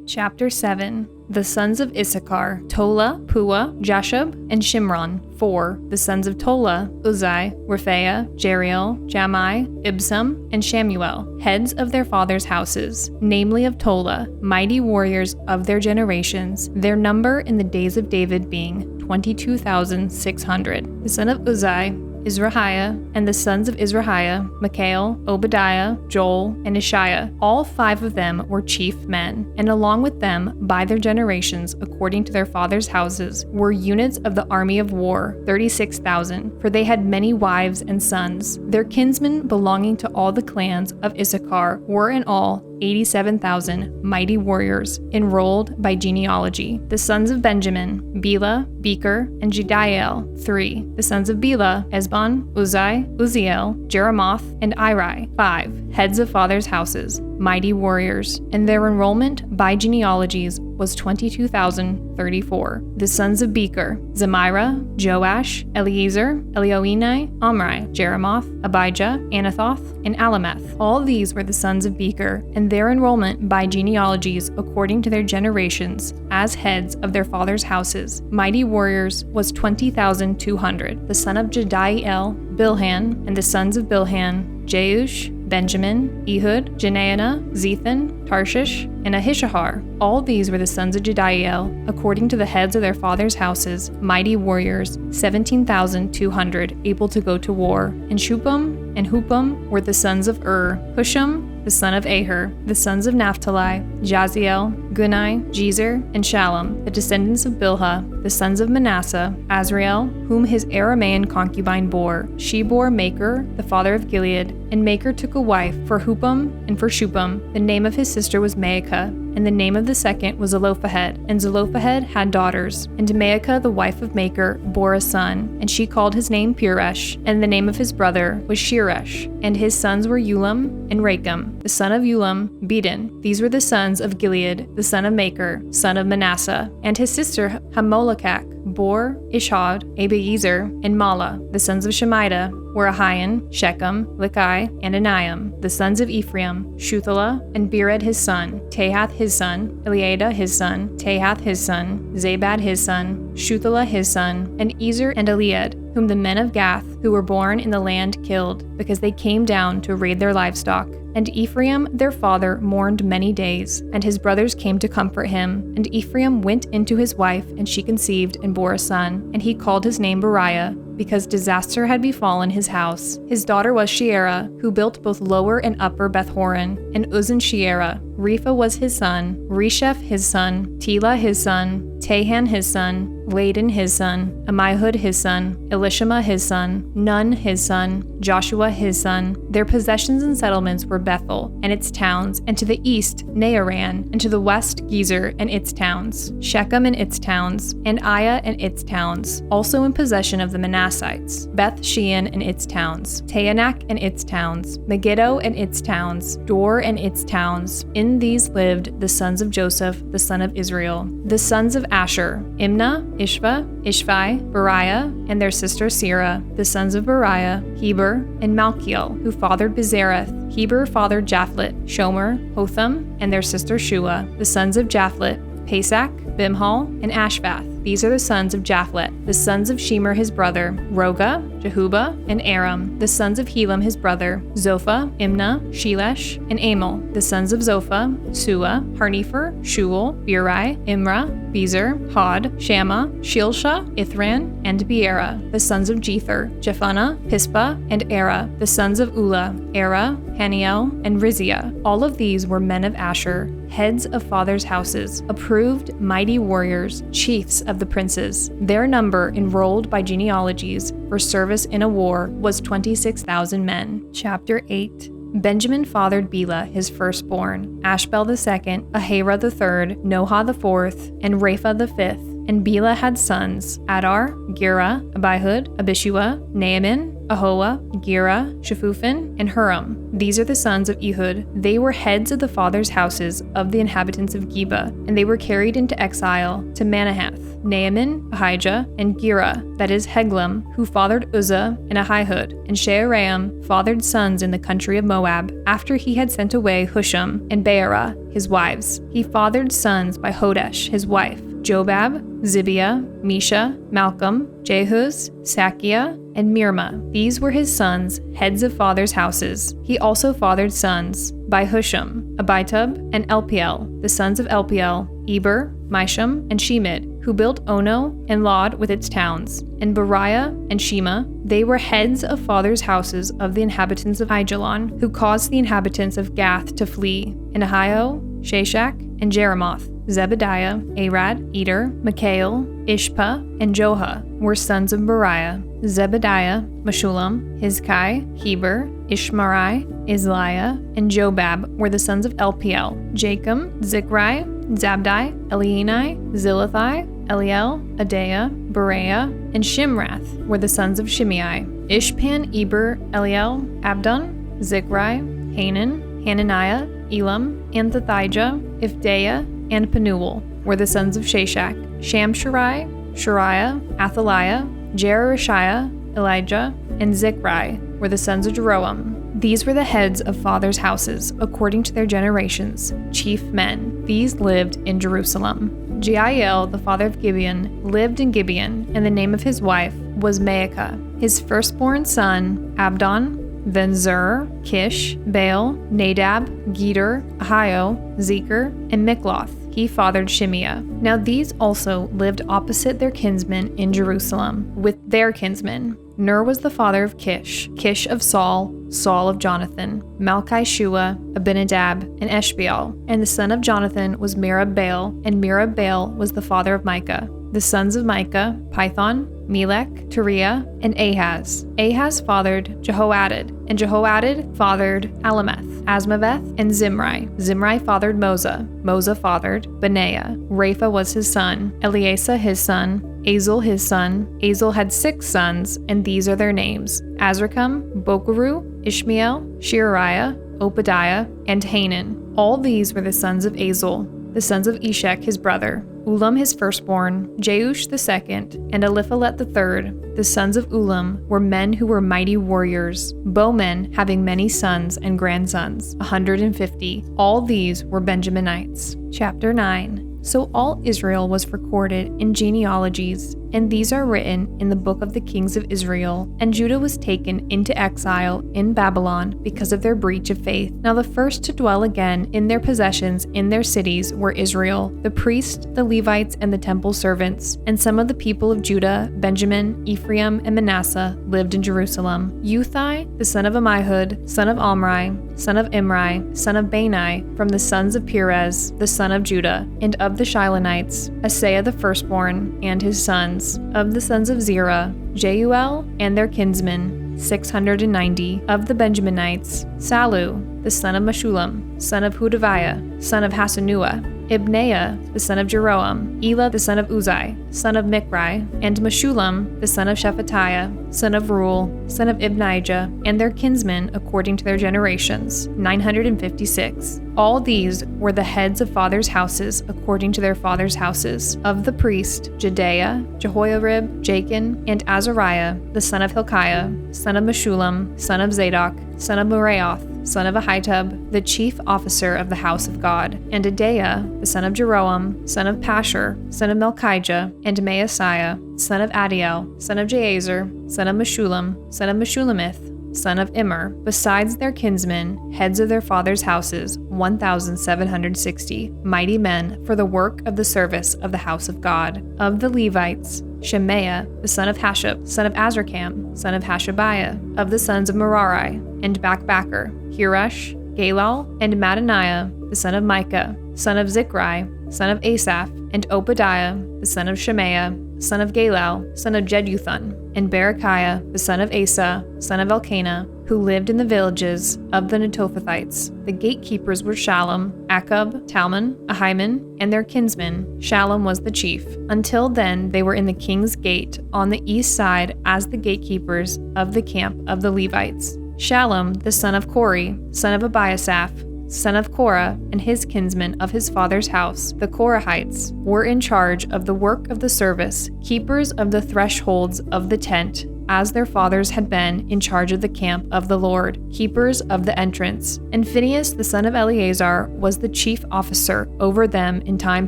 Chapter 7. The sons of Issachar, Tola, Puah, Jashub, and Shimron. 4. The sons of Tola, Uzai, Rephaiah, Jeriel, Jamai, Ibsam, and Shamuel, heads of their fathers' houses, namely of Tola, mighty warriors of their generations, their number in the days of David being 22,600. The son of Uzai, Izrahiah, and the sons of Izrahiah, Mikael, Obadiah, Joel, and Ishiah. All 5 of them were chief men, and along with them, by their generations, according to their fathers' houses, were units of the army of war, 36,000, for they had many wives and sons. Their kinsmen belonging to all the clans of Issachar were in all 87,000 mighty warriors enrolled by genealogy. The sons of Benjamin, Bela, Becher, and Jediael. 3. The sons of Bela, Esbon, Uzai, Uziel, Jeremoth, and Iri. 5. Heads of fathers' houses, mighty warriors, and their enrollment by genealogies was 22,034. The sons of Becher, Zemira, Joash, Eliezer, Elioenai, Omri, Jeremoth, Abijah, Anathoth, and Alameth. All these were the sons of Becher, and their enrollment by genealogies according to their generations, as heads of their fathers' houses, mighty warriors, was 20,200. The son of Jediael, Bilhan, and the sons of Bilhan, Jeush, Benjamin, Ehud, Jenaanah, Zethan, Tarshish, and Ahishahar. All these were the sons of Jediael, according to the heads of their fathers' houses, mighty warriors, 17,200, able to go to war. And Shupam and Hupam were the sons of Husham, the son of Aher, the sons of Naphtali, Jaziel, Gunai, Jezer, and Shalom, the descendants of Bilhah, the sons of Manasseh, Azrael, whom his Aramean concubine bore. She bore Maker, the father of Gilead, and Maker took a wife for Hupam and for Shupam. The name of his sister was Maacah, and the name of the second was Zelophehad. And Zelophehad had daughters. And Maacah, the wife of Maker, bore a son, and she called his name Peresh, and the name of his brother was Sheresh. And his sons were Ulam and Racham, the son of Ulam, Bedin. These were the sons of Gilead, the son of Maker, son of Manasseh. And his sister Hamolekach bore Ishhod, Abiezer, and Mala. The sons of Shemida were Ahian, Shechem, Likai, and Aniam. The sons of Ephraim, Shuthelah, and Bered his son, Tahath his son, Eliada his son, Tahath his son, Zabad his son, Shuthelah his son, and Ezer and Eliad, whom the men of Gath, who were born in the land, killed, because they came down to raid their livestock. And Ephraim their father mourned many days, and his brothers came to comfort him. And Ephraim went into his wife, and she conceived and bore a son, and he called his name Beriah, because disaster had befallen his house. His daughter was Sheerah, who built both lower and upper Beth-horon, and Uzan Sheerah. Repha was his son, Resheph his son, Tela his son, Tahan his son, Laden his son, Amihud his son, Elishama his son, Nun his son, Joshua his son. Their possessions and settlements were Bethel and its towns, and to the east Naaran, and to the west Gezer and its towns, Shechem and its towns, and Aiah and its towns, also in possession of the Manassites, Beth Shean and its towns, Taanach and its towns, Megiddo and its towns, Dor and its towns. In these lived the sons of Joseph, the son of Israel. The sons of Asher, Imnah, Ishva, Ishvi, Beriah, and their sister Serah. The sons of Beriah, Heber, and Malchiel, who fathered Bezereth. Heber fathered Japhlet, Shomer, Hotham, and their sister Shua. The sons of Japhlet, Pesach, Bimhal, and Ashvath. These are the sons of Japhlet. The sons of Shemer his brother, Roga, Jehuba, and Aram. The sons of Helam his brother, Zophah, Imnah, Shelesh, and Amal. The sons of Zophah, Sua, Harnefer, Shuel, Beri, Imrah, Bezer, Hod, Shammah, Shilsha, Ithran, and Beera. The sons of Jether, Jephunneh, Pispa, and Era. The sons of Ulah, Era, Haniel, and Rizia. All of these were men of Asher, heads of fathers' houses, approved mighty warriors, chiefs of the princes. Their number enrolled by genealogies for service in a war was 26,000 men. Chapter 8. Benjamin fathered Bela, his firstborn, Ashbel the second, Ahara the third, Noha the fourth, and Rapha the fifth. And Bela had sons, Adar, Gera, Abihud, Abishua, Naaman, Ahoa, Gera, Shephuphim, and Huram. These are the sons of Ehud. They were heads of the fathers' houses of the inhabitants of Geba, and they were carried into exile to Manahath. Naaman, Ahijah, and Gera, that is Heglam, who fathered Uzzah and Ahihud, and Shearaim fathered sons in the country of Moab, after he had sent away Husham and Beerah, his wives. He fathered sons by Hodesh, his wife, Jobab, Zibiah, Mesha, Malcolm, Jehuz, Sakiah, and Mirma. These were his sons, heads of fathers' houses. He also fathered sons by Husham, Abitub, and Elpiel, the sons of Elpiel, Eber, Misham, and Shemid, who built Ono and Lod with its towns, and Beriah and Shema. They were heads of fathers' houses of the inhabitants of Aijalon, who caused the inhabitants of Gath to flee, and Ahio, Shashak, and Jeremoth. Zebediah, Arad, Eder, Mikhael, Ishpa, and Joha were sons of Beriah. Zebediah, Meshullam, Hizkai, Heber, Ishmarai, Isliah, and Jobab were the sons of Elpiel. Jachim, Zichri, Zabdi, Elienai, Zilathai, Eliel, Adaiah, Bereah, and Shimrath were the sons of Shimei. Ishpan, Eber, Eliel, Abdon, Zichri, Hanan, Hananiah, Elam, Anthothijah, Ifdaiah, and Penuel were the sons of Shashak. Shamsharai, Shariah, Athaliah, Jerushiah, Elijah, and Zichri were the sons of Jeroam. These were the heads of fathers' houses, according to their generations, chief men. These lived in Jerusalem. Jeiel, the father of Gibeon, lived in Gibeon, and the name of his wife was Maacah. His firstborn son, Abdon, then Zur, Kish, Baal, Nadab, Geder, Ahio, Zeker, and Mikloth. He fathered Shimeah. Now these also lived opposite their kinsmen in Jerusalem, with their kinsmen. Ner was the father of Kish, Kish of Saul, Saul of Jonathan, Malchi-Shua, Abinadab, and Eshbaal. And the son of Jonathan was Merib-Baal, and Merib-Baal was the father of Micah. The sons of Micah, Python, Melech, Teriah, and Ahaz. Ahaz fathered Jehoadad, and Jehoadad fathered Alameth, Asmaveth, and Zimri. Zimri fathered Moza. Moza fathered Benaiah. Rapha was his son, Eleasa his son, Azel his son. Azel had 6 sons, and these are their names: Azrikam, Bokeru, Ishmael, Sheariah, Obadiah, and Hanan. All these were the sons of Azel. The sons of Eshek his brother, Ulam his firstborn, Jeush the second, and Eliphalet the third. The sons of Ulam were men who were mighty warriors, bowmen having many sons and grandsons, 150. All these were Benjaminites. Chapter 9. So all Israel was recorded in genealogies, and these are written in the book of the kings of Israel. And Judah was taken into exile in Babylon because of their breach of faith. Now the first to dwell again in their possessions in their cities were Israel, the priests, the Levites, and the temple servants. And some of the people of Judah, Benjamin, Ephraim, and Manasseh lived in Jerusalem. Uthai, the son of Ammihud, son of Omri, son of Imri, son of Bani, from the sons of Perez, the son of Judah, and of the Shilonites, Asaiah the firstborn, and his sons. Of the sons of Zerah, Jeuel and their kinsmen, 690. Of the Benjaminites, Salu, the son of Meshullam, son of Hodaviah, son of Hasanua, Ibneiah, the son of Jeroam, Elah, the son of Uzai, son of Mikri, and Meshullam, the son of Shephatiah, son of Ruel, son of Ibnijah, and their kinsmen according to their generations, 956. All these were the heads of fathers' houses according to their fathers' houses. Of the priest, Jedaiah, Jehoiarib, Jachin, and Azariah, the son of Hilkiah, son of Meshullam, son of Zadok, son of Meraioth, son of Ahitub, the chief officer of the house of God, and Adaiah, the son of Jeroam, son of Pashur, son of Melchijah, and Maasiah, son of Adiel, son of Jaezer, son of Meshullam, son of Meshulamith, son of Immer, besides their kinsmen, heads of their fathers' houses, 1,760, mighty men for the work of the service of the house of God. Of the Levites, Shemaiah, the son of Hashab, son of Azrikam, son of Hashabiah. Of the sons of Merari, and Bakbacher, Hirush, Galal, and Mattaniah, the son of Micah, son of Zichri, son of Asaph, and Obadiah, the son of Shemaiah, son of Galal, son of Jeduthun, and Berechiah, the son of Asa, son of Elkanah, who lived in the villages of the Netophathites. The gatekeepers were Shallum, Akub, Talmon, Ahiman, and their kinsmen. Shallum was the chief. Until then, they were in the king's gate on the east side as the gatekeepers of the camp of the Levites. Shallum, the son of Kori, son of Abiasaph, son of Korah, and his kinsmen of his father's house, the Korahites, were in charge of the work of the service, keepers of the thresholds of the tent, as their fathers had been in charge of the camp of the Lord, keepers of the entrance. And Phinehas the son of Eleazar was the chief officer over them in time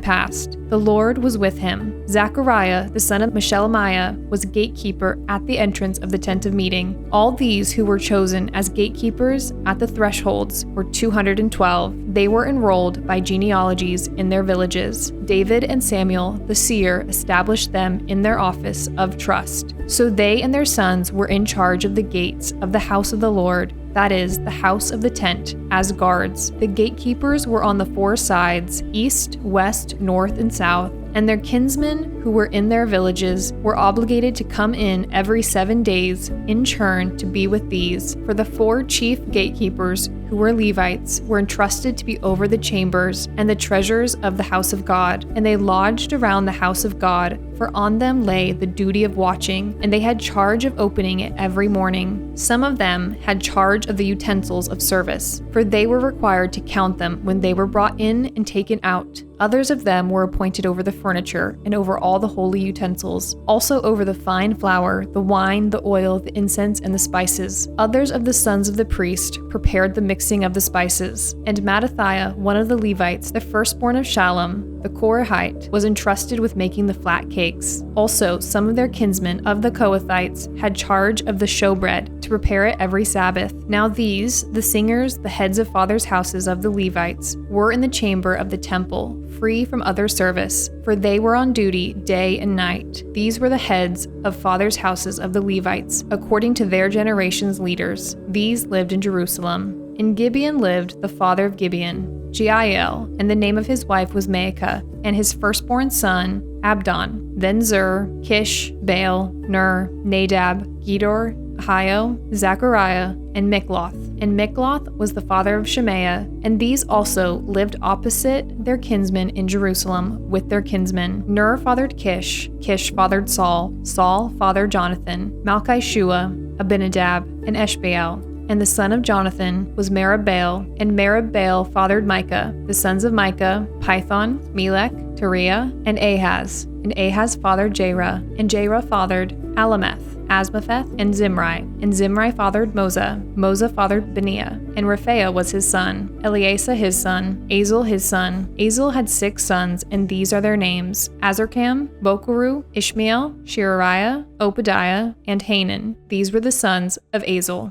past. The Lord was with him. Zechariah the son of Meshelemiah was gatekeeper at the entrance of the tent of meeting. All these who were chosen as gatekeepers at the thresholds were 212. They were enrolled by genealogies in their villages. David and Samuel the seer established them in their office of trust. So they and their sons were in charge of the gates of the house of the Lord, that is, the house of the tent, as guards. The gatekeepers were on the four sides, east, west, north, and south, and their kinsmen who were in their villages were obligated to come in every 7 days in turn to be with these. For the four chief gatekeepers, who were Levites, were entrusted to be over the chambers and the treasures of the house of God, and they lodged around the house of God, for on them lay the duty of watching, and they had charge of opening it every morning. Some of them had charge of the utensils of service, for they were required to count them when they were brought in and taken out. Others of them were appointed over the furniture and over all the holy utensils, also over the fine flour, the wine, the oil, the incense, and the spices. Others of the sons of the priest prepared the mixing of the spices. And Mattathiah, one of the Levites, the firstborn of Shallum, the Korahite, was entrusted with making the flat cakes. Also, some of their kinsmen of the Kohathites had charge of the showbread to prepare it every Sabbath. Now these, the singers, the heads of fathers' houses of the Levites, were in the chamber of the temple, free from other service, for they were on duty day and night. These were the heads of fathers' houses of the Levites, according to their generations' leaders. These lived in Jerusalem. In Gibeon lived the father of Gibeon, Jeiel, and the name of his wife was Maacah, and his firstborn son, Abdon, then Zur, Kish, Baal, Ner, Nadab, Gedor, Ahio, Zechariah, and Mikloth. And Mikloth was the father of Shemaiah, and these also lived opposite their kinsmen in Jerusalem with their kinsmen. Ner fathered Kish, Kish fathered Saul, Saul fathered Jonathan, Malchishua, Abinadab, and Eshbaal. And the son of Jonathan was Merib-Baal, and Merib-Baal fathered Micah. The sons of Micah, Python, Melech, Teriah, and Ahaz. And Ahaz fathered Jerah, and Jerah fathered Alameth, Asmapheth, and Zimri. And Zimri fathered Moza. Moza fathered Beniah, and Rephaiah was his son, Eleasa his son, Azel his son. Azel had 6 sons, and these are their names: Azarkam, Bokeru, Ishmael, Sheariah, Obadiah, and Hanan. These were the sons of Azel.